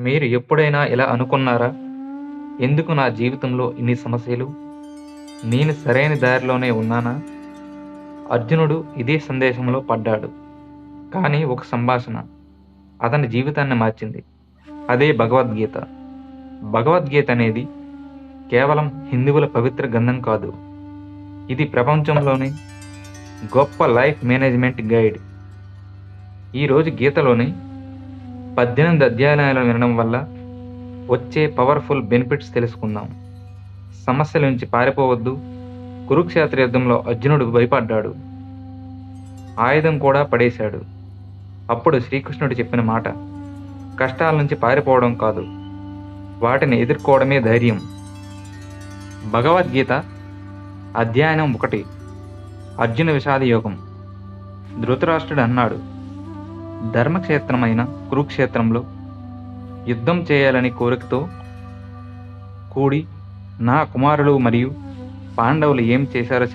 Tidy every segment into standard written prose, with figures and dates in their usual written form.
మీరు ఎప్పుడైనా ఇలా అనుకున్నారా? ఎందుకు నా జీవితంలో ఇన్ని సమస్యలు? నేను సరైన దారిలోనే ఉన్నానా? అర్జునుడు ఇదే సందేశంలో పడ్డాడు. కానీ ఒక సంభాషణ అతని జీవితాన్ని మార్చింది. అదే భగవద్గీత. భగవద్గీత అనేది కేవలం హిందువుల పవిత్ర గ్రంథం కాదు. ఇది ప్రపంచంలోనే గొప్ప లైఫ్ మేనేజ్మెంట్ గైడ్. ఈరోజు గీతలోని 18 అధ్యాయాలను వినడం వల్ల వచ్చే పవర్ఫుల్ బెనిఫిట్స్ తెలుసుకుందాం. సమస్యల నుంచి పారిపోవద్దు. కురుక్షేత్ర యుద్ధంలో అర్జునుడు భయపడ్డాడు. ఆయుధం కూడా పడేశాడు. అప్పుడు శ్రీకృష్ణుడు చెప్పిన మాట, కష్టాల నుంచి పారిపోవడం కాదు, వాటిని ఎదుర్కోవడమే ధైర్యం. భగవద్గీత అధ్యాయం 1, అర్జున విషాద యోగం. ధృతరాష్ట్రుడు అన్నాడు, ధర్మక్షేత్రమైన కురుక్షేత్రంలో యుద్ధం చేయాలని కోరికతో కూడి నా కుమారులు మరియు పాండవులు ఏం చేశారో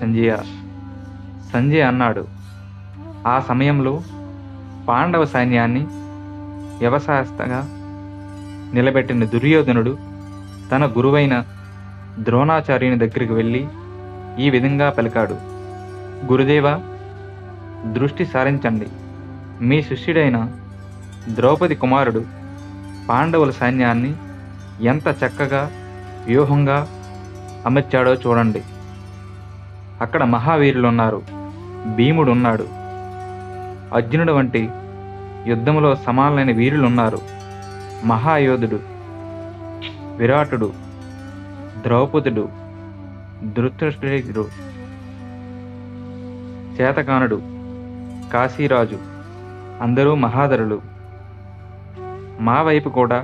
సంజయ్ అన్నాడు. ఆ సమయంలో పాండవ సైన్యాన్ని వ్యవసాయస్తగా నిలబెట్టిన దుర్యోధనుడు తన గురువైన ద్రోణాచార్యుని దగ్గరికి వెళ్ళి ఈ విధంగా పలికాడు, గురుదేవా, దృష్టి సారించండి. మీ శిష్యుడైన ద్రౌపది కుమారుడు పాండవుల సైన్యాన్ని ఎంత చక్కగా వ్యూహంగా అమర్చాడో చూడండి. అక్కడ మహావీరులున్నారు. భీముడున్నాడు. అర్జునుడు వంటి యుద్ధంలో సమానమైన వీరులున్నారు. మహాయోధుడు విరాటుడు, ద్రౌపదుడు, ధృతరాష్ట్రుడు, చేతకానుడు, కాశీరాజు, అందరూ మహాధరులు. మా వైపు కూడా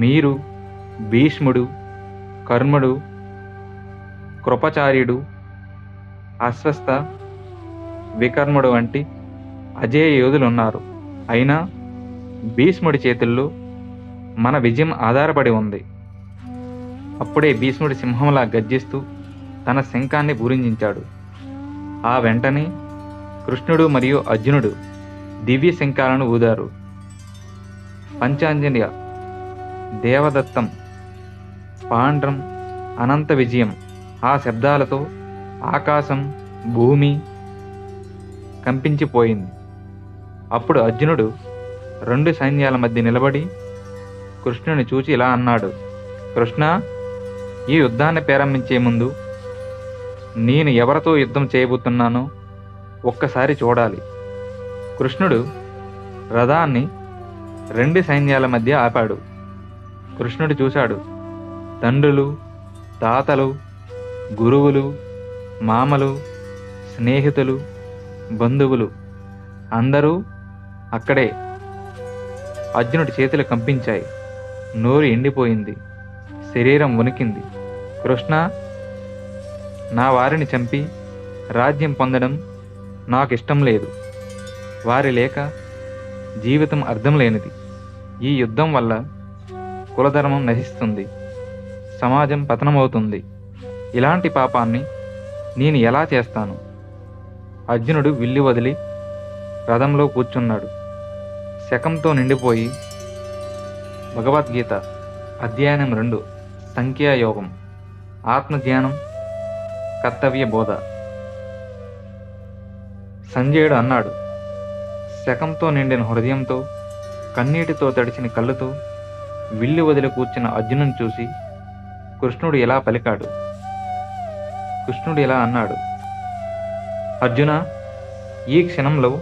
మీరు, భీష్ముడు, కర్ణుడు, కృపాచార్యుడు, అశ్వస్థ, వికర్ముడు వంటి అజేయ యోధులున్నారు. అయినా భీష్ముడి చేతుల్లో మన విజయం ఆధారపడి ఉంది. అప్పుడే భీష్ముడి సింహంలా గర్జిస్తూ తన శంఖాన్ని పూరించాడు. ఆ వెంటనే కృష్ణుడు మరియు అర్జునుడు దివ్య శంఖాలను ఊదారు. పంచాంజన్య, దేవదత్తం, పాండ్రం, అనంత విజయం. ఆ శబ్దాలతో ఆకాశం, భూమి కంపించిపోయింది. అప్పుడు అర్జునుడు 2 సైన్యాల మధ్య నిలబడి కృష్ణుని చూచి ఇలా అన్నాడు, కృష్ణ, ఈ యుద్ధాన్ని ప్రారంభించే ముందు నేను ఎవరితో యుద్ధం చేయబోతున్నానో ఒక్కసారి చూడాలి. కృష్ణుడు రథాన్ని 2 సైన్యాల మధ్య ఆపాడు. కృష్ణుడు చూశాడు. తండ్రులు, తాతలు, గురువులు, మామలు, స్నేహితులు, బంధువులు అందరూ అక్కడే. అర్జునుడి చేతులు కంపించాయి. నోరు ఎండిపోయింది. శరీరం వణికింది. కృష్ణ, నా వారిని చంపి రాజ్యం పొందడం నాకు ఇష్టం లేదు. వారి లేక జీవితం అర్థం లేనిది. ఈ యుద్ధం వల్ల కులధర్మం నశిస్తుంది, సమాజం పతనమవుతుంది. ఇలాంటి పాపాన్ని నేను ఎలా చేస్తాను? అర్జునుడు విల్లు వదిలి రథంలో కూర్చున్నాడు. శకంతో నిండిపోయి. భగవద్గీత అధ్యాయం 2, సంఖ్యాయోగం, ఆత్మజ్ఞానం, కర్తవ్య బోధ. సంజయుడు అన్నాడు, శకంతో నిండిన హృదయంతో, కన్నీటితో తడిచిన కళ్ళుతో విల్లు వదిలి కూర్చున్న అర్జునుని చూసి కృష్ణుడు ఇలా పలికాడు. కృష్ణుడు ఇలా అన్నాడు, అర్జున, ఈ క్షణంలో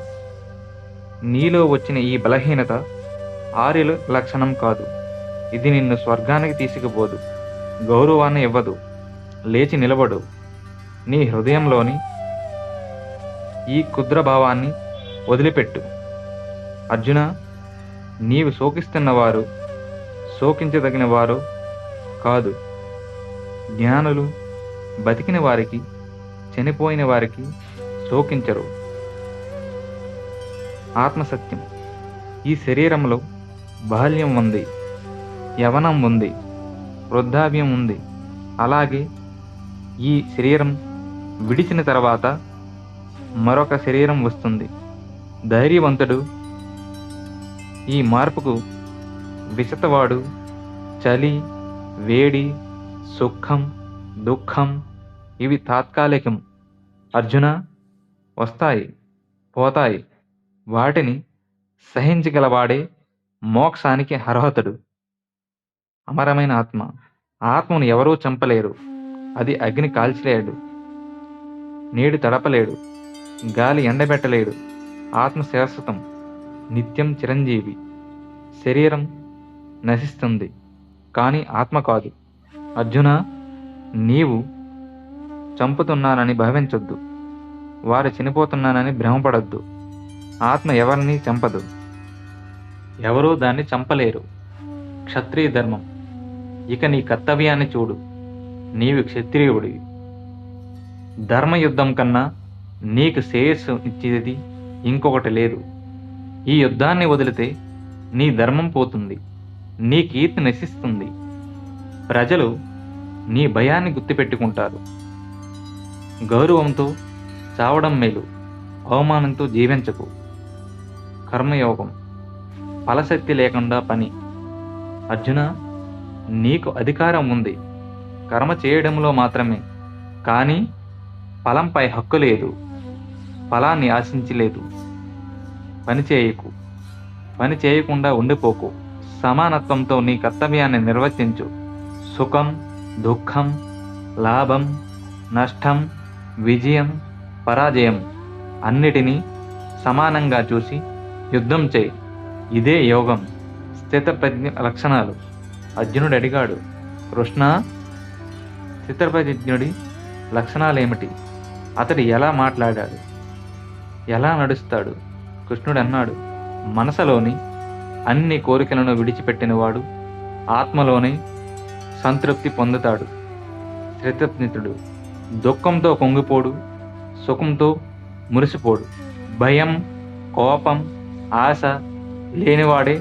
నీలో వచ్చిన ఈ బలహీనత ఆర్యుల లక్షణం కాదు. ఇది నిన్ను స్వర్గానికి తీసుకుపోదు, గౌరవాన్ని ఇవ్వదు. లేచి నిలబడు. నీ హృదయంలోని ఈ క్షుద్రభావాన్ని వదిలిపెట్టు. అర్జున, నీవు శోకిస్తున్నవారు శోకించదగిన వారు కాదు. జ్ఞానులు బతికిన వారికి, చనిపోయిన వారికి శోకించరు. ఆత్మసత్యం. ఈ శరీరంలో బాల్యం ఉంది, యవనం ఉంది, వృద్ధాప్యం ఉంది. అలాగే ఈ శరీరం విడిచిన తర్వాత మరొక శరీరం వస్తుంది. ధైర్యవంతుడు ఈ మార్పుకు విసతవాడు, చలి, వేడి, సుఖం, దుఃఖం ఇవి తాత్కాలికం అర్జున, వస్తాయి, పోతాయి. వాటిని సహించగలవాడే మోక్షానికి అర్హతుడు. అమరమైన ఆత్మ. ఆత్మను ఎవరూ చంపలేరు. అది అగ్ని కాల్చలేడు, నీడు తడపలేడు, గాలి ఎండబెట్టలేడు. ఆత్మ శాశ్వతం, నిత్యం చిరంజీవి. శరీరం నశిస్తుంది, కానీ ఆత్మ కాదు. అర్జున, నీవు చంపుతున్నానని భావించొద్దు. వారు చనిపోతున్నానని భ్రమపడొద్దు. ఆత్మ ఎవరిని చంపదు, ఎవరూ దాన్ని చంపలేరు. క్షత్రియ ధర్మం. ఇక నీ కర్తవ్యాన్ని చూడు. నీవు క్షత్రియుడివి. ధర్మయుద్ధం కన్నా నీకు శ్రేయస్సు ఇచ్చేది ఇంకొకటి లేదు. ఈ యుద్ధాన్ని వదిలితే నీ ధర్మం పోతుంది, నీ కీర్తి నశిస్తుంది. ప్రజలు నీ భయాన్ని గుర్తుపెట్టుకుంటారు. గౌరవంతో చావడం మేలు, అవమానంతో జీవించకు. కర్మయోగం. ఫలశక్తి లేకుండా పని. అర్జున, నీకు అధికారం ఉంది కర్మ చేయడంలో మాత్రమే, కానీ ఫలంపై హక్కు లేదు. ఫలాన్ని ఆశించలేదు. పని చేయకు, పని చేయకుండా ఉండిపోకు. సమానత్వంతో నీ కర్తవ్యాన్ని నిర్వర్తించు. సుఖం, దుఃఖం, లాభం, నష్టం, విజయం, పరాజయం అన్నిటినీ సమానంగా చూసి యుద్ధం చేయి. ఇదే యోగం. స్థితప్రజ్ఞ లక్షణాలు. అర్జునుడు అడిగాడు, కృష్ణ, స్థితప్రజ్ఞుడి లక్షణాలేమిటి? అతడు ఎలా మాట్లాడాడు, ఎలా నడుస్తాడు? కృష్ణుడు అన్నాడు, మనసులోని అన్ని కోరికలను విడిచిపెట్టినవాడు ఆత్మలోనే సంతృప్తి పొందుతాడు. స్థితప్రజ్ఞుడు దుఃఖంతో పొంగిపోడు, సుఖంతో మురిసిపోడు. భయం, కోపం, ఆశ లేనివాడే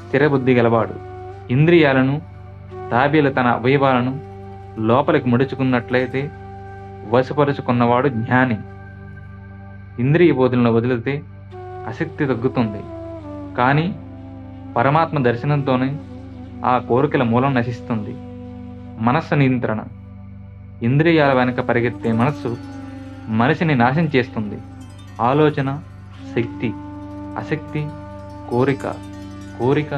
స్థిరబుద్ధి గలవాడు. ఇంద్రియాలను, తాబేలు తన అవయవాలను లోపలికి ముడుచుకున్నట్లయితే వశపరుచుకున్నవాడు జ్ఞాని. ఇంద్రియ బోధనను వదిలితే ఆసక్తి తగ్గుతుంది, కానీ పరమాత్మ దర్శనంతోనే ఆ కోరికల మూలం నశిస్తుంది. మనస్సు నియంత్రణ. ఇంద్రియాల వెనక పరిగెత్తే మనస్సు మనిషిని నాశనం చేస్తుంది. ఆలోచన శక్తి, ఆసక్తి కోరిక, కోరిక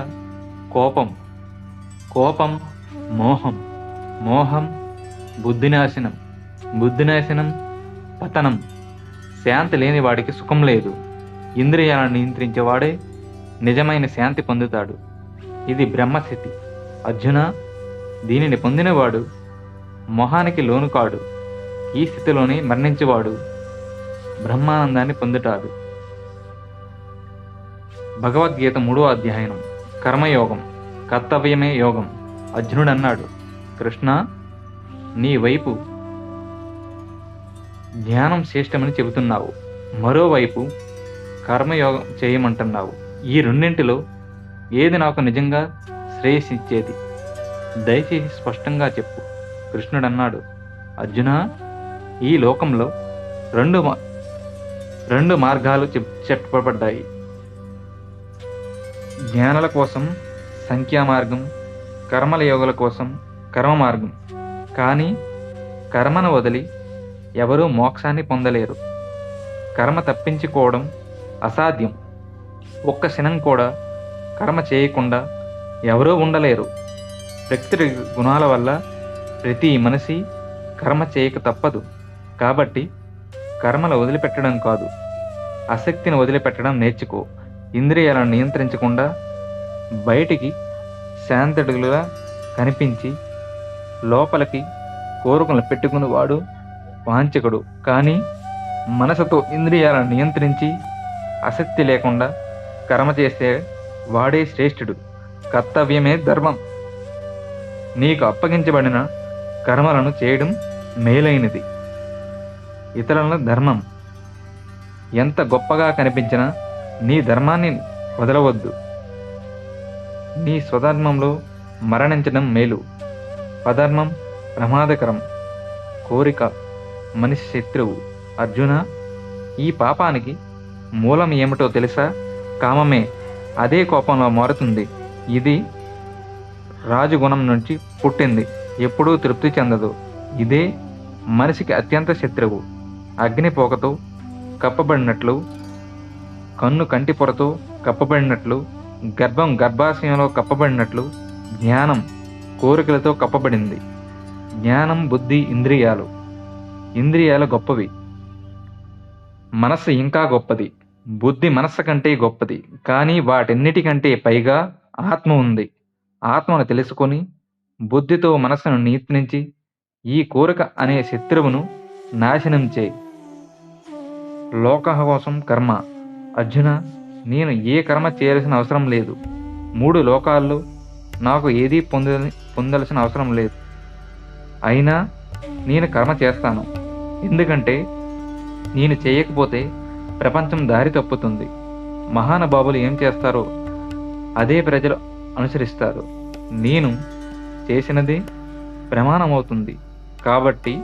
కోపం, కోపం మోహం, మోహం బుద్ధినాశనం, బుద్ధినాశనం పతనం. శాంతి లేని వాడికి సుఖం లేదు. ఇంద్రియాలను నియంత్రించేవాడే నిజమైన శాంతి పొందుతాడు. ఇది బ్రహ్మస్థితి. అర్జున, దీనిని పొందినవాడు మోహానికి లోను కాడు. ఈ స్థితిలోనే మరణించేవాడు బ్రహ్మానందాన్ని పొందుతాడు. భగవద్గీత 3వ అధ్యాయం. కర్మయోగం. కర్తవ్యమే యోగం. అర్జునుడు అన్నాడు, కృష్ణ, నీ వైపు ధ్యానం శ్రేష్టమని చెబుతున్నావు, మరోవైపు కర్మయోగం చేయమంటున్నావు. ఈ రెండింటిలో ఏది నాకు నిజంగా శ్రేయస్సిచ్చేది? దయచేసి స్పష్టంగా చెప్పు. కృష్ణుడు అన్నాడు, అర్జున, ఈ లోకంలో రెండు మార్గాలు చెప్పబడ్డాయి. జ్ఞానుల కోసం సంఖ్యా మార్గం, కర్మల యోగుల కోసం కర్మ మార్గం. కానీ కర్మను వదిలి ఎవరూ మోక్షాన్ని పొందలేరు. కర్మ తప్పించుకోవడం అసాధ్యం. ఒక్క క్షణం కూడా కర్మ చేయకుండా ఎవరూ ఉండలేరు. ప్రకృతి గుణాల వల్ల ప్రతి మనిషి కర్మ చేయక తప్పదు. కాబట్టి కర్మలు వదిలిపెట్టడం కాదు, ఆసక్తిని వదిలిపెట్టడం నేర్చుకో. ఇంద్రియాలను నియంత్రించకుండా బయటికి శాంతుడుగా కనిపించి లోపలికి కోరికలను పెట్టుకుని వాడు వాంఛకుడు. కానీ మనసుతో ఇంద్రియాలను నియంత్రించి ఆసక్తి లేకుండా కర్మ చేస్తే వాడే శ్రేష్ఠుడు. కర్తవ్యమే ధర్మం. నీకు అప్పగించబడిన కర్మలను చేయడం మేలైనది. ఇతరుల ధర్మం ఎంత గొప్పగా కనిపించినా నీ ధర్మాన్ని వదలవద్దు. నీ స్వధర్మంలో మరణించడం మేలు. అధర్మం ప్రమాదకరం. కోరిక మనిషి శత్రువు. అర్జున, ఈ పాపానికి మూలం ఏమిటో తెలుసా? కామమే. అదే కోపంలో మారుతుంది. ఇది రాజగుణం నుంచి పుట్టింది, ఎప్పుడూ తృప్తి చెందదు. ఇదే మనిషికి అత్యంత శత్రువు. అగ్నిపోకతో కప్పబడినట్లు, కన్ను కంటి పొరతో కప్పబడినట్లు, గర్భం గర్భాశయంలో కప్పబడినట్లు జ్ఞానం కోరికలతో కప్పబడింది. జ్ఞానం, బుద్ధి, ఇంద్రియాలు గొప్పవి. మనస్సు ఇంకా గొప్పది. బుద్ధి మనస్సు కంటే గొప్పది. కానీ వాటన్నిటికంటే పైగా ఆత్మ ఉంది. ఆత్మను తెలుసుకొని బుద్ధితో మనస్సును నియంత్రించి ఈ కోరిక అనే శత్రువును నాశనం చేయి. లోక కోసం కర్మ. అర్జున, నేను ఏ కర్మ చేయాల్సిన అవసరం లేదు. 3 లోకాల్లో నాకు ఏదీ పొందాల్సిన అవసరం లేదు. అయినా నేను కర్మ చేస్తాను. ఎందుకంటే నేను చేయకపోతే ప్రపంచం దారి తప్పుతుంది. మహానుభావులు ఏం చేస్తారో అదే ప్రజలు అనుసరిస్తారు. నేను చేసినది ప్రమాణమవుతుంది. కాబట్టి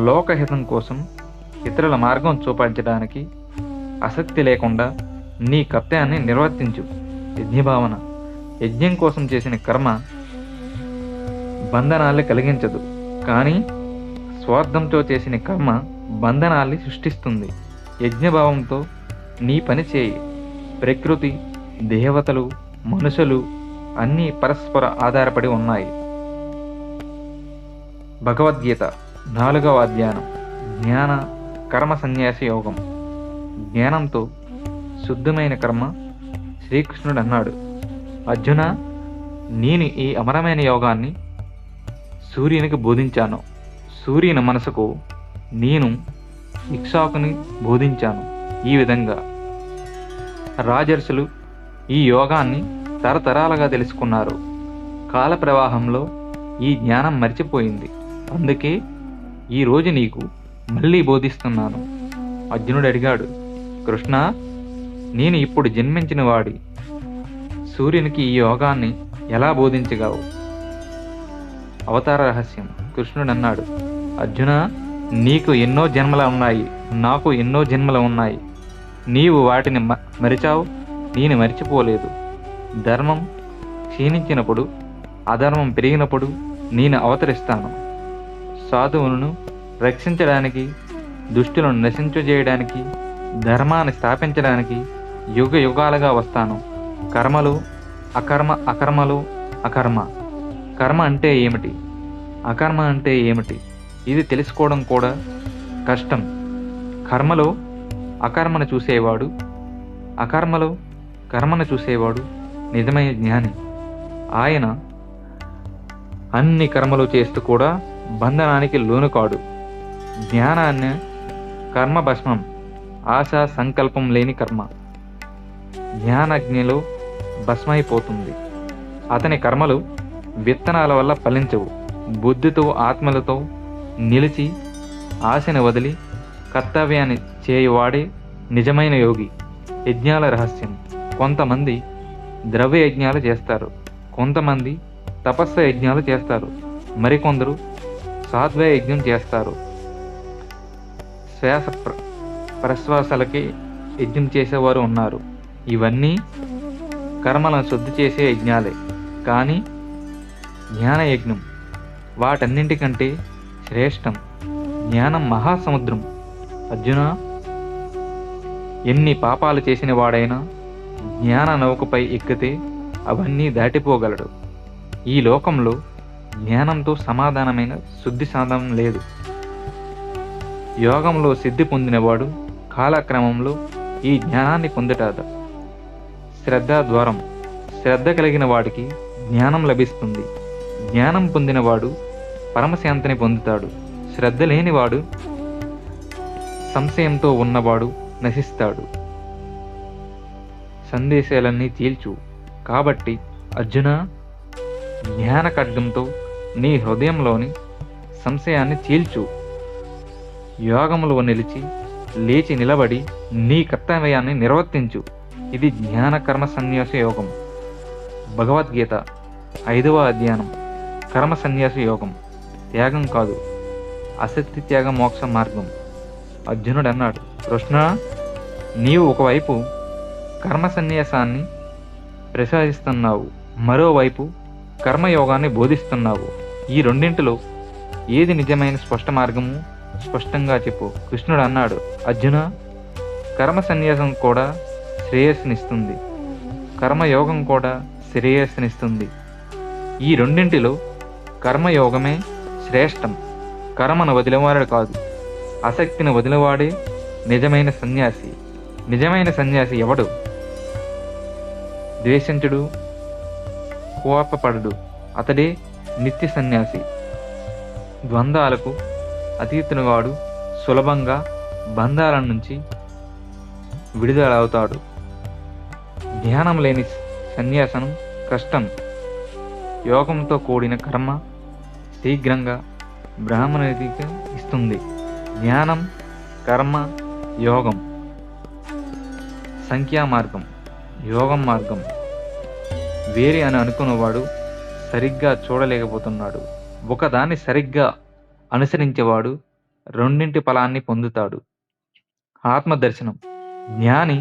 లోకహితం కోసం ఇతరుల మార్గం చూపించడానికి ఆసక్తి లేకుండా నీ కర్తవ్యాన్ని నిర్వర్తించు. యజ్ఞభావన. యజ్ఞం కోసం చేసిన కర్మ బంధనాల్ని కలిగించదు. కానీ స్వార్థంతో చేసిన కర్మ బంధనాల్ని సృష్టిస్తుంది. యజ్ఞభావంతో నీ పని చేయి. ప్రకృతి, దేవతలు, మనుషులు అన్నీ పరస్పర ఆధారపడి ఉన్నాయి. భగవద్గీత 4వ అధ్యాయం. జ్ఞాన కర్మ సన్యాస యోగం. జ్ఞానంతో శుద్ధమైన కర్మ. శ్రీకృష్ణుడు అన్నాడు, అర్జున, నేను ఈ అమరమైన యోగాన్ని సూర్యునికి బోధించాను. సూర్యుని మనసుకు నేను ఇక్ష్వాకుని బోధించాను. ఈ విధంగా రాజర్షులు ఈ యోగాన్ని తరతరాలుగా తెలుసుకున్నారు. కాల ప్రవాహంలో ఈ జ్ఞానం మర్చిపోయింది. అందుకే ఈరోజు నీకు మళ్ళీ బోధిస్తున్నాను. అర్జునుడు అడిగాడు, కృష్ణ, నేను ఇప్పుడు జన్మించిన వాడి సూర్యునికి ఈ యోగాన్ని ఎలా బోధించగలవు? అవతార రహస్యం. కృష్ణుడు అన్నాడు, అర్జున, నీకు ఎన్నో జన్మలు ఉన్నాయి, నాకు ఎన్నో జన్మలు ఉన్నాయి. నీవు వాటిని మరిచావు, నేను మరిచిపోలేదు. ధర్మం క్షీణించినప్పుడు, అధర్మం పెరిగినప్పుడు నేను అవతరిస్తాను. సాధువులను రక్షించడానికి, దుష్టులను నశించజేయడానికి, ధర్మాన్ని స్థాపించడానికి యుగ యుగాలుగా వస్తాను. కర్మలు అకర్మ, అకర్మలు అకర్మ. కర్మ అంటే ఏమిటి, అకర్మ అంటే ఏమిటి, ఇది తెలుసుకోవడం కూడా కష్టం. కర్మలో అకర్మను చూసేవాడు, అకర్మలో కర్మను చూసేవాడు నిజమైన జ్ఞాని. ఆయన అన్ని కర్మలు చేస్తూ కూడా బంధనానికి లోను కాడు. జ్ఞానాన్ని కర్మ భస్మం. ఆశ, సంకల్పం లేని కర్మ జ్ఞానాగ్నిలో భస్మైపోతుంది. అతని కర్మలు విత్తనాల వల్ల ఫలించవు. బుద్ధితో, ఆత్మలతో నిలిచి ఆశను వదిలి కర్తవ్యాన్ని చేయువాడే నిజమైన యోగి. యజ్ఞాల రహస్యం. కొంతమంది ద్రవ్య యజ్ఞాలు చేస్తారు, కొంతమంది తపస్సు యజ్ఞాలు చేస్తారు, మరికొందరు సాత్వ యజ్ఞం చేస్తారు. శ్వాస ప్రశ్వాసాలకి యజ్ఞం చేసేవారు ఉన్నారు. ఇవన్నీ కర్మలను శుద్ధి చేసే యజ్ఞాలే. కానీ జ్ఞానయజ్ఞం వాటన్నింటికంటే శ్రేష్టం. జ్ఞానం మహాసముద్రం. అర్జున, ఎన్ని పాపాలు చేసిన వాడైనా జ్ఞాన నౌకపై ఎక్కితే అవన్నీ దాటిపోగలడు. ఈ లోకంలో జ్ఞానంతో సమాధానమైన శుద్ధి సాధనం లేదు. యోగంలో సిద్ధి పొందినవాడు కాలక్రమంలో ఈ జ్ఞానాన్ని పొందుతాడు. శ్రద్ధ ద్వారం. శ్రద్ధ కలిగిన వాడికి జ్ఞానం లభిస్తుంది. జ్ఞానం పొందినవాడు పరమశాంతిని పొందుతాడు. శ్రద్ధ లేనివాడు, సంశయంతో ఉన్నవాడు నశిస్తాడు. సందేశాలన్నీ చీల్చు. కాబట్టి అర్జున, జ్ఞాన ఖడ్గంతో నీ హృదయంలోని సంశయాన్ని చీల్చు. యోగములో నిలిచి లేచి నిలబడి నీ కర్తవ్యాన్ని నిర్వర్తించు. ఇది జ్ఞాన కర్మ సన్యాస యోగం. భగవద్గీత 5వ అధ్యాయం. కర్మ సన్యాస యోగం. త్యాగం కాదు, అసక్తి త్యాగ మోక్ష మార్గం. అర్జునుడు అన్నాడు, కృష్ణ, నీవు ఒకవైపు కర్మ సన్యాసాన్ని ప్రసాదిస్తున్నావు, మరోవైపు కర్మయోగాన్ని బోధిస్తున్నావు. ఈ రెండింటిలో ఏది నిజమైన స్పష్ట మార్గము? స్పష్టంగా చెప్పు. కృష్ణుడు అన్నాడు, అర్జున, కర్మ సన్యాసం కూడా శ్రేయస్సునిస్తుంది, కర్మయోగం కూడా శ్రేయస్సునిస్తుంది. ఈ రెండింటిలో కర్మయోగమే శ్రేష్టం. కర్మను వదిలేవాడు కాదు, ఆసక్తిని వదిలేవాడే నిజమైన సన్యాసి. నిజమైన సన్యాసి ఎవడు? ద్వేషించుడు, కోపపడడు, అతడే నిత్య సన్యాసి. ద్వంద్వాలకు అతీతునివాడు సులభంగా బంధాల నుంచి విడుదలవుతాడు. ధ్యానం లేని సన్యాసనం కష్టం. యోగంతో కూడిన కర్మ శీఘ్రంగా బ్రాహ్మణికి ఇస్తుంది. జ్ఞానం, కర్మ, యోగం సంఖ్యా మార్గం, యోగం మార్గం వేరే అని అనుకున్నవాడు సరిగ్గా చూడలేకపోతున్నాడు. ఒకదాన్ని సరిగ్గా అనుసరించేవాడు రెండింటి ఫలాన్ని పొందుతాడు. ఆత్మదర్శనం. జ్ఞాని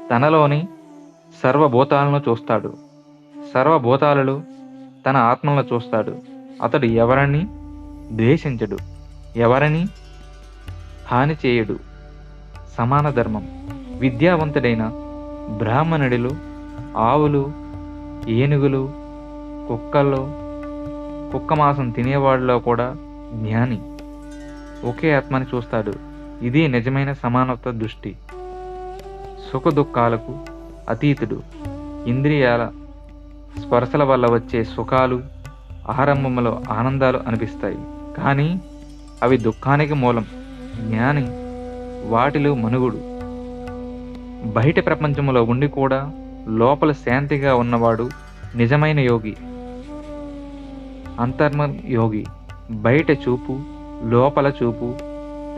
తనలోని సర్వభూతాలను చూస్తాడు, సర్వభూతాలలో తన ఆత్మలను చూస్తాడు. అతడు ఎవరిని ద్వేషించడు, ఎవరిని హాని చేయడు. సమాన ధర్మం. విద్యావంతుడైన బ్రాహ్మణుడిలో ఆవులు, ఏనుగులు, కుక్కల్లో కుక్క మాంసం తినేవాడిలో కూడా జ్ఞాని ఒకే ఆత్మని చూస్తాడు. ఇది నిజమైన సమానత్వ దృష్టి. సుఖ దుఃఖాలకు అతీతుడు. ఇంద్రియాల స్పర్శల వల్ల వచ్చే సుఖాలు ఆరంభంలో ఆనందాలు అనిపిస్తాయి, కానీ అవి దుఃఖానికి మూలం. జ్ఞాని వాటిలో మనుగుడు. బయట ప్రపంచంలో ఉండి కూడా లోపల శాంతిగా ఉన్నవాడు నిజమైన యోగి. అంతర్మ యోగి. బయట చూపు, లోపల చూపు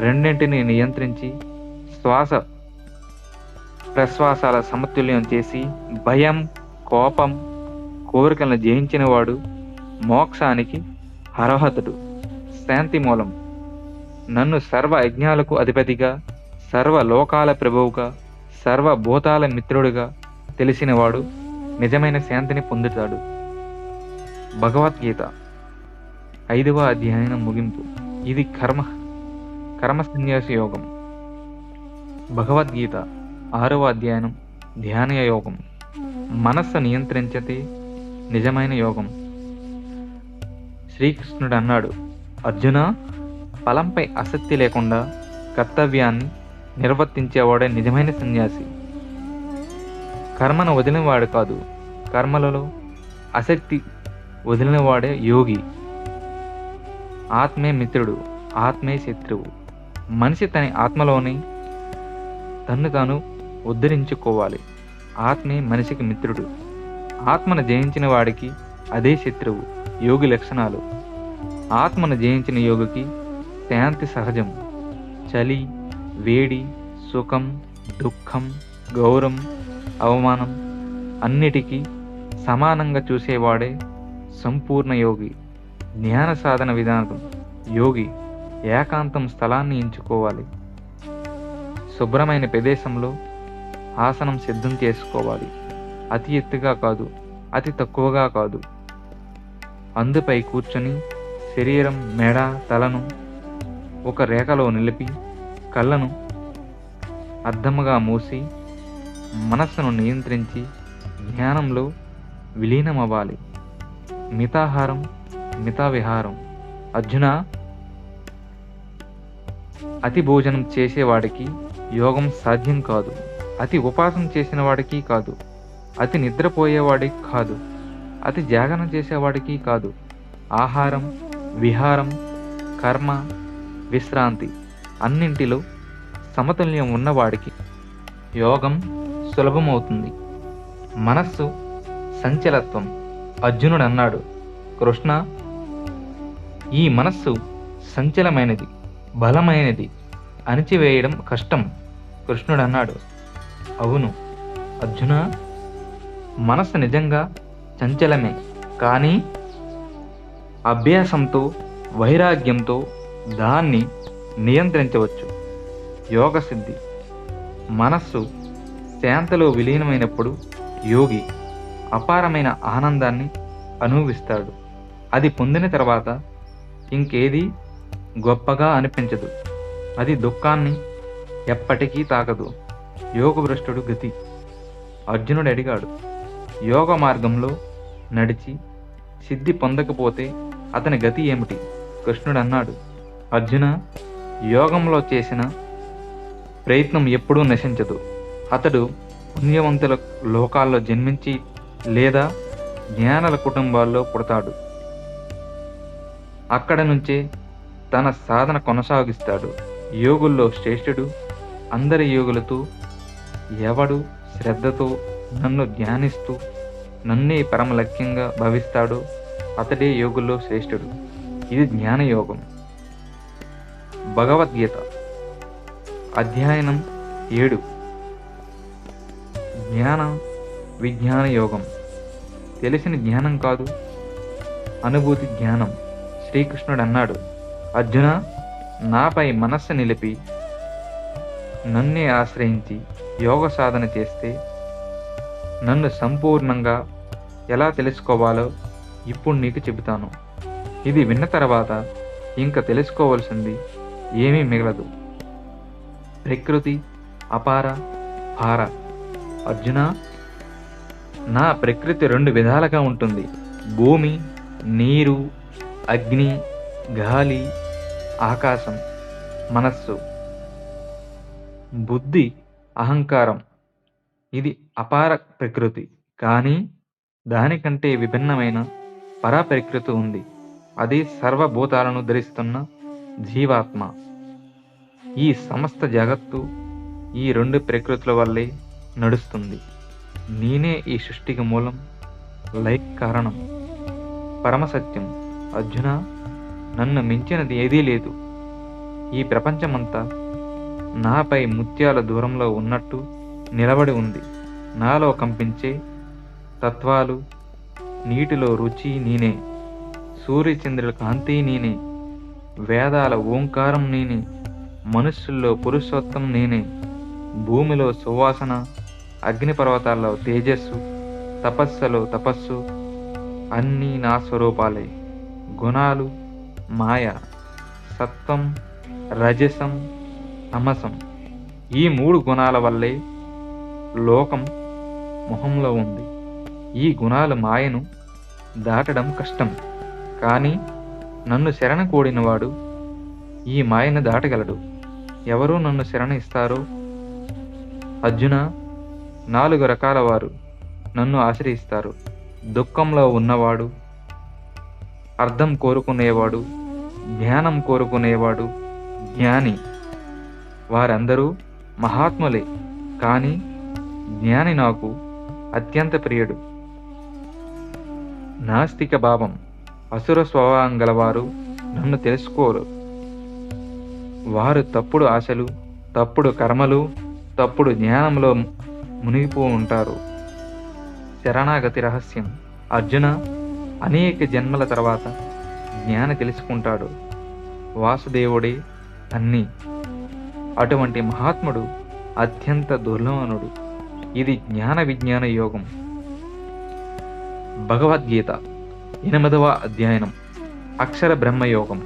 రెండింటిని నియంత్రించి శ్వాస ప్రశ్వాసాల సమతుల్యం చేసి భయం, కోపం, కోరికలను జయించినవాడు మోక్షానికి అర్హతుడు. శాంతి మూలం. నన్ను సర్వ యజ్ఞాలకు అధిపతిగా, సర్వ లోకాల ప్రభువుగా, సర్వభూతాల మిత్రుడిగా తెలిసినవాడు నిజమైన శాంతిని పొందుతాడు. భగవద్గీత 5వ అధ్యాయం ముగింపు. ఇది కర్మ సన్యాస యోగం. భగవద్గీత 6వ అధ్యాయం ధ్యాన యోగం. మనస్సు నియంత్రించతే నిజమైన యోగం. శ్రీకృష్ణుడు అన్నాడు, అర్జున, ఫలంపై ఆసక్తి లేకుండా కర్తవ్యాన్ని నిర్వర్తించేవాడే నిజమైన సన్యాసి. కర్మను వదిలినవాడు కాదు, కర్మలలో ఆసక్తి వదిలినవాడే యోగి. ఆత్మే మిత్రుడు, ఆత్మే శత్రువు. మనిషి తన ఆత్మలోనే తన్ను తాను ఉద్ధరించుకోవాలి. ఆత్మే మనిషికి మిత్రుడు. ఆత్మను జయించిన వాడికి అదే శత్రువు. యోగి లక్షణాలు. ఆత్మను జయించిన యోగికి శాంతి సహజం. చలి, వేడి, సుఖం, దుఃఖం, గౌరవం, అవమానం అన్నిటికీ సమానంగా చూసేవాడే సంపూర్ణ యోగి. జ్ఞాన సాధన విధానం. యోగి ఏకాంతం స్థలాన్ని ఎంచుకోవాలి. శుభ్రమైన ప్రదేశంలో ఆసనం సిద్ధం చేసుకోవాలి. అతి ఎత్తుగా కాదు, అతి తక్కువగా కాదు. అందుపై కూర్చొని శరీరం, మెడ, తలను ఒక రేఖలో నిలిపి కళ్ళను అద్దముగా మూసి మనస్సును నియంత్రించి జ్ఞానంలో విలీనమవ్వాలి. మితాహారం, మితావిహారం. అర్జున, అతి భోజనం చేసేవాడికి యోగం సాధ్యం కాదు. అతి ఉపాసన చేసిన వాడికి కాదు. అతి నిద్రపోయేవాడికి కాదు. అతి జాగరణ చేసేవాడికి కాదు. ఆహారం, విహారం, కర్మ, విశ్రాంతి అన్నింటిలో సమతుల్యం ఉన్నవాడికి యోగం సులభమవుతుంది. మనస్సు సంచలత్వం. అర్జునుడు అన్నాడు, కృష్ణ, ఈ మనస్సు సంచలమైనది, బలమైనది, అణిచివేయడం కష్టం. కృష్ణుడు అన్నాడు, అవును అర్జున, మనస్సు నిజంగా చంచలమే, కానీ అభ్యాసంతో, వైరాగ్యంతో దాన్ని నియంత్రించవచ్చు. యోగ సిద్ధి. మనస్సు శాంతిలో విలీనమైనప్పుడు యోగి అపారమైన ఆనందాన్ని అనుభవిస్తాడు. అది పొందిన తర్వాత ఇంకేది గొప్పగా అనిపించదు. అది దుఃఖాన్ని ఎప్పటికీ తాకదు. యోగభ్రష్టుడు గతి. అర్జునుడు అడిగాడు, యోగ మార్గంలో నడిచి సిద్ధి పొందకపోతే అతని గతి ఏమిటి? కృష్ణుడు అన్నాడు, అర్జున, యోగంలో చేసిన ప్రయత్నం ఎప్పుడూ నశించదు. అతడు పుణ్యవంతుల లోకాల్లో జన్మించి లేదా జ్ఞానుల కుటుంబాల్లో పుడతాడు. అక్కడ నుంచే తన సాధన కొనసాగిస్తాడు. యోగుల్లో శ్రేష్ఠుడు. అందరి యోగులతో ఎవడు శ్రద్ధతో నన్ను ధ్యానిస్తూ నన్నే పరమ లక్ష్యంగా భావిస్తాడో అతడే యోగుల్లో శ్రేష్ఠుడు. ఇది జ్ఞానయోగం. భగవద్గీత అధ్యయనం 7. జ్ఞాన విజ్ఞాన యోగం. తెలిసిన జ్ఞానం కాదు, అనుభూతి జ్ఞానం. శ్రీకృష్ణుడు అన్నాడు, అర్జున, నాపై మనస్సు నిలిపి నన్నే ఆశ్రయించి యోగ సాధన చేస్తే నన్ను సంపూర్ణంగా ఎలా తెలుసుకోవాలో ఇప్పుడు నీకు చెబుతాను. ఇది విన్న తర్వాత ఇంకా తెలుసుకోవలసింది ఏమీ మిగలదు. ప్రకృతి అపార భార. అర్జున, నా ప్రకృతి 2 విధాలుగా ఉంటుంది. భూమి, నీరు, అగ్ని, గాలి, ఆకాశం, మనస్సు, బుద్ధి, అహంకారం. ఇది అపార ప్రకృతి. కానీ దానికంటే విభిన్నమైన పరా ప్రకృతి ఉంది. అది సర్వభూతాలను ధరిస్తున్న జీవాత్మ. ఈ సమస్త జగత్తు ఈ 2 ప్రకృతుల వల్లే నడుస్తుంది. నేనే ఈ సృష్టికి మూలం, లయ కారణం, పరమసత్యం. అర్జున, నన్ను మించినది ఏదీ లేదు. ఈ ప్రపంచమంతా నాపై ముత్యాల దూరంలో ఉన్నట్టు నిలబడి ఉంది. నాలో కంపించే తత్వాలు, నీటిలో రుచి నేనే, సూర్యచంద్రుల కాంతి నేనే, వేదాల ఓంకారం నేనే, మనుష్యుల్లో పురుషోత్తం నేనే, భూమిలో సువాసన, అగ్నిపర్వతాల్లో తేజస్సు, తపస్సులో తపస్సు, అన్నీ నా స్వరూపాలే. గుణాలు మాయ, సత్వం, రజసం, తమసం. ఈ 3 గుణాల వల్లే లోకం మొహంలో ఉంది. ఈ గుణాలు మాయను దాటడం కష్టం. కానీ నన్ను శరణ కోడినవాడు ఈ మాయను దాటగలడు. ఎవరు నన్ను శరణ ఇస్తారో? అర్జున, 4 రకాల వారు నన్ను ఆశ్రయిస్తారు. దుఃఖంలో ఉన్నవాడు, అర్థం కోరుకునేవాడు, జ్ఞానం కోరుకునేవాడు, జ్ఞాని. వారందరూ మహాత్ములే. కానీ జ్ఞాని నాకు అత్యంత ప్రియుడు. నాస్తిక భావం, అసుర స్వభావం గలవారు నన్ను తెలుసుకోరు. వారు తప్పుడు ఆశలు, తప్పుడు కర్మలు, తప్పుడు జ్ఞానంలో మునిగిపో ఉంటారు. శరణాగతి రహస్యం. అర్జున, అనేక జన్మల తర్వాత జ్ఞాని తెలుసుకుంటాడు. వాసుదేవుడే అన్నీ. అటువంటి మహాత్ముడు అత్యంత దుర్లభనుడు. ఇది జ్ఞాన విజ్ఞాన యోగం. భగవద్గీత 8వ అధ్యయనం అక్షర బ్రహ్మయోగం.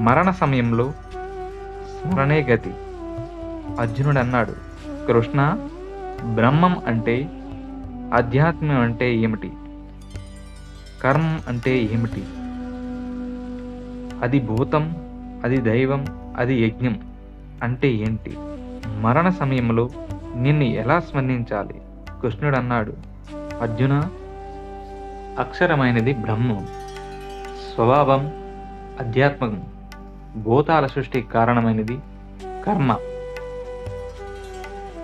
మరణ సమయంలో స్మరణే గతి. అర్జునుడు అన్నాడు, కృష్ణ, బ్రహ్మం అంటే, అధ్యాత్మం అంటే ఏమిటి? కర్మం అంటే ఏమిటి? అది భూతం, అది దైవం, అది యజ్ఞం అంటే ఏంటి? మరణ సమయంలో నిన్ను ఎలా స్మరించాలి? కృష్ణుడు అన్నాడు, అర్జున, అక్షరమైనది బ్రహ్మం, స్వభావం అధ్యాత్మకం, భూతాల సృష్టికి కారణమైనది కర్మ,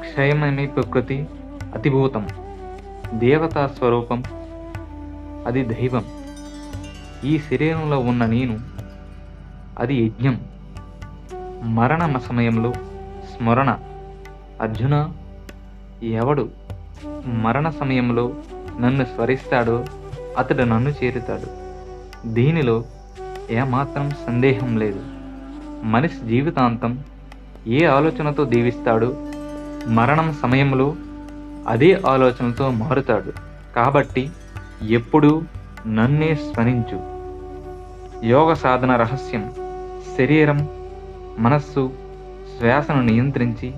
క్షయమైన ప్రకృతి అతిభూతం, దేవతా స్వరూపం అది దైవం, ఈ శరీరంలో ఉన్న నేను అది యజ్ఞం. మరణ సమయంలో స్మరణ. అర్జున, ఎవడు మరణ సమయంలో నన్ను స్మరిస్తాడో అతడు నన్ను చేరుతాడు. దీనిలో ఏమాత్రం సందేహం లేదు. మనిషి జీవితాంతం ఏ ఆలోచనతో దీవిస్తాడో మరణం సమయంలో అదే ఆలోచనతో మారుతాడు. కాబట్టి ఎప్పుడూ నన్నే స్మరించు. యోగ సాధన రహస్యం: శరీరం, మనస్సు, శ్వాసను నియంత్రించి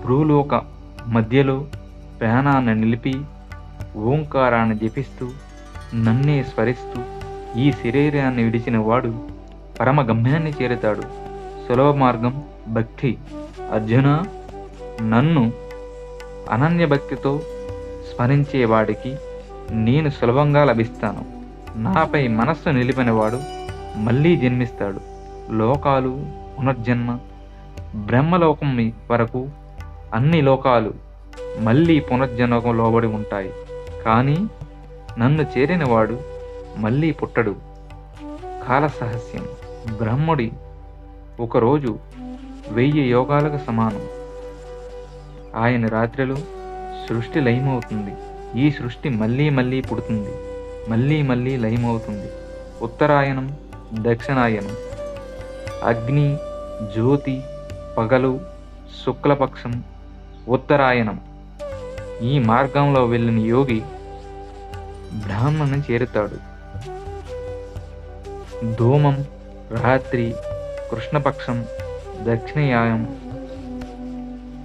భ్రూలోక మధ్యలో ప్రాణాన్ని నిలిపి ఓంకారాన్ని జపిస్తూ నన్నే స్మరిస్తూ ఈ శరీరాన్ని విడిచిన వాడు పరమ గమ్యాన్ని చేరుతాడు. సులభ మార్గం భక్తి. అర్జున, నన్ను అనన్య భక్తితో స్మరించేవాడికి నేను సులభంగా లభిస్తాను. నాపై మనస్సు నిలిపినవాడు మళ్ళీ జన్మిస్తాడు. లోకాలు, పునర్జన్మ, బ్రహ్మలోకం వరకు అన్ని లోకాలు మళ్ళీ పునర్జన్మకు లోబడి ఉంటాయి. కానీ నన్ను చేరినవాడు మళ్ళీ పుట్టడు. కాలసహస్యం: బ్రహ్ముడి ఒకరోజు 1000 యోగాలకు సమానం. ఆయన రాత్రిలో సృష్టి లయమవుతుంది. ఈ సృష్టి మళ్ళీ మళ్ళీ పుడుతుంది, మళ్ళీ మళ్ళీ లయమవుతుంది. ఉత్తరాయణం, దక్షిణాయనం, అగ్ని, జ్యోతి, పగలు, శుక్లపక్షం, ఉత్తరాయణం. ఈ మార్గంలో వెళ్ళిన యోగి బ్రాహ్మణుని చేరుతాడు. ధూమం, రాత్రి, కృష్ణపక్షం, దక్షిణాయనం.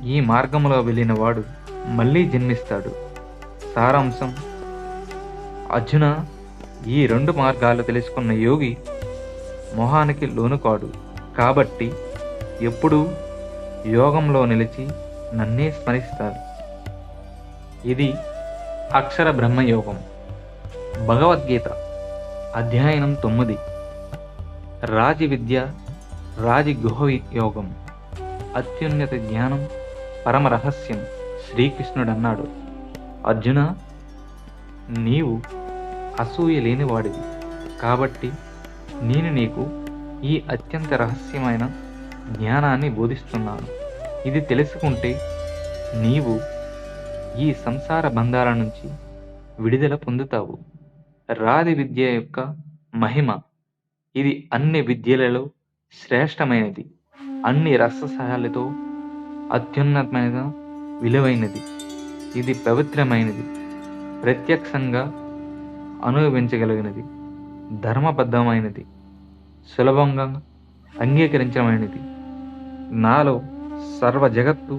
ఈ మార్గంలో వెళ్ళిన వాడు మళ్ళీ జన్మిస్తాడు. సారాంశం: అర్జున, ఈ 2 మార్గాలు తెలుసుకున్న యోగి మోహానికి లోనుకాడు. కాబట్టి ఎప్పుడూ యోగంలో నిలిచి నన్నే స్మరిస్తాడు. ఇది అక్షర బ్రహ్మయోగం. భగవద్గీత అధ్యాయం 9. రాజి విద్య, రాజి గుహ యోగం. అత్యున్నత జ్ఞానం, పరమ రహస్యం. శ్రీకృష్ణుడన్నాడు, అర్జున, నీవు అసూయ లేనివాడివి. కాబట్టి నేను నీకు ఈ అత్యంత రహస్యమైన జ్ఞానాన్ని బోధిస్తున్నాను. ఇది తెలుసుకుంటే నీవు ఈ సంసార బంధాల నుంచి విడుదల పొందుతావు. రాజి విద్య యొక్క మహిమ: ఇది అన్ని విద్యలలో శ్రేష్టమైనది, అన్ని రససాలతో అత్యున్నతమైన విలువైనది. ఇది పవిత్రమైనది, ప్రత్యక్షంగా అనుభవించగలిగినది, ధర్మబద్ధమైనది, సులభంగా అంగీకరించమైనది. నాలో సర్వ జగత్తు,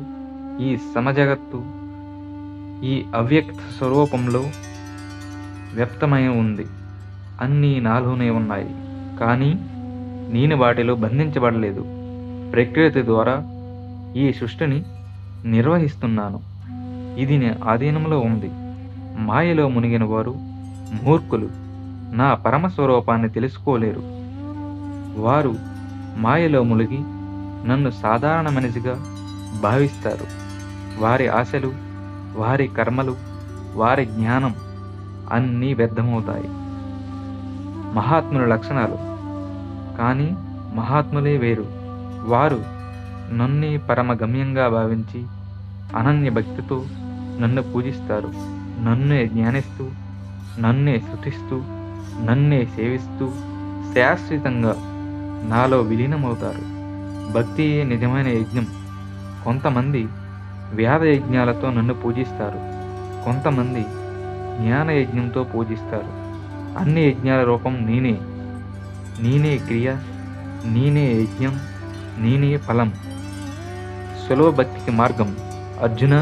ఈ సమజగత్తు ఈ అవ్యక్త స్వరూపంలో వ్యక్తమై ఉంది. అన్నీ నాలోనే ఉన్నాయి, కానీ నేను వాటిలో బంధించబడలేదు. ప్రకృతి ద్వారా ఈ సృష్టిని నిర్వహిస్తున్నాను. ఇది నా ఆధీనంలో ఉంది. మాయలో మునిగిన వారు మూర్ఖులు, నా పరమస్వరూపాన్ని తెలుసుకోలేరు. వారు మాయలో మునిగి నన్ను సాధారణ మనిషిగా భావిస్తారు. వారి ఆశలు, వారి కర్మలు, వారి జ్ఞానం అన్నీ వ్యర్థమవుతాయి. మహాత్ముల లక్షణాలు: కానీ మహాత్ములే వేరు. వారు నన్నే పరమ గమ్యంగా భావించి అనన్య భక్తితో నన్ను పూజిస్తారు. నన్నే జ్ఞానిస్తూ, నన్నే స్తుతిస్తూ, నన్నే సేవిస్తూ శాశ్వతంగా నాలో విలీనమవుతారు. భక్తియే నిజమైన యజ్ఞం. కొంతమంది వేద యజ్ఞాలతో నన్ను పూజిస్తారు, కొంతమంది జ్ఞాన యజ్ఞంతో పూజిస్తారు. అన్ని యజ్ఞాల రూపం నేనే. నేనే క్రియ, నేనే యజ్ఞం, నేనే ఫలం. సులభ భక్తికి మార్గం: అర్జున,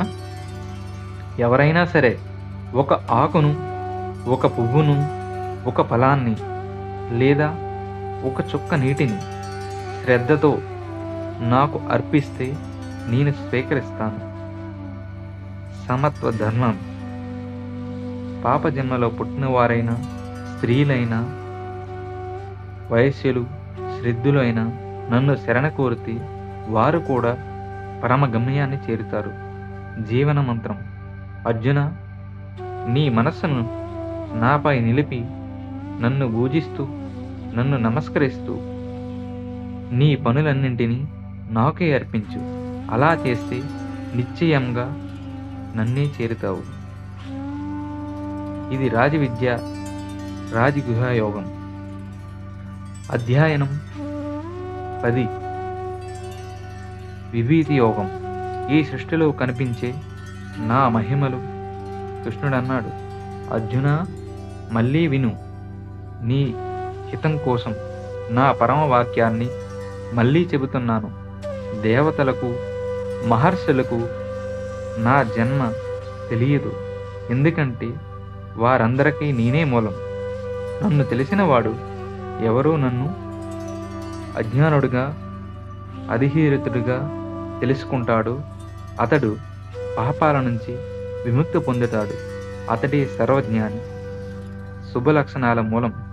ఎవరైనా సరే ఒక ఆకును, ఒక పువ్వును, ఒక ఫలాన్ని లేదా ఒక చుక్క నీటిని శ్రద్ధతో నాకు అర్పిస్తే నేను స్వీకరిస్తాను. సమత్వ ధర్మం: పాపజన్మలో పుట్టినవారైనా, స్త్రీలైనా, వైశ్యులు, శ్రద్ధులైనా నన్ను శరణ కోరితే వారు కూడా పరమ గమ్యాన్ని చేరుతారు. జీవన మంత్రం: అర్జున, నీ మనస్సును నాపై నిలిపి నన్ను పూజిస్తూ, నన్ను నమస్కరిస్తూ నీ పనులన్నింటినీ నాకే అర్పించు. అలా చేస్తే నిశ్చయంగా నన్నే చేరుతావు. ఇది రాజ విద్య, రాజగుహ యోగం. అధ్యాయం 10. విభూతి యోగం. ఈ సృష్టిలో కనిపించే నా మహిమలు. కృష్ణుడు అన్నాడు, అర్జున, మళ్ళీ విను. నీ హితం కోసం నా పరమ వాక్యాన్ని మళ్ళీ చెబుతున్నాను. దేవతలకు, మహర్షులకు నా జన్మ తెలియదు. ఎందుకంటే వారందరికీ నేనే మూలం. నన్ను తెలిసినవాడు ఎవరూ నన్ను అజ్ఞానుడుగా, అధిహీరితుడిగా తెలుసుకుంటాడు. అతడు పాపాల నుంచి విముక్తి పొందుతాడు. అతడే సర్వజ్ఞాని. శుభ లక్షణాల మూలం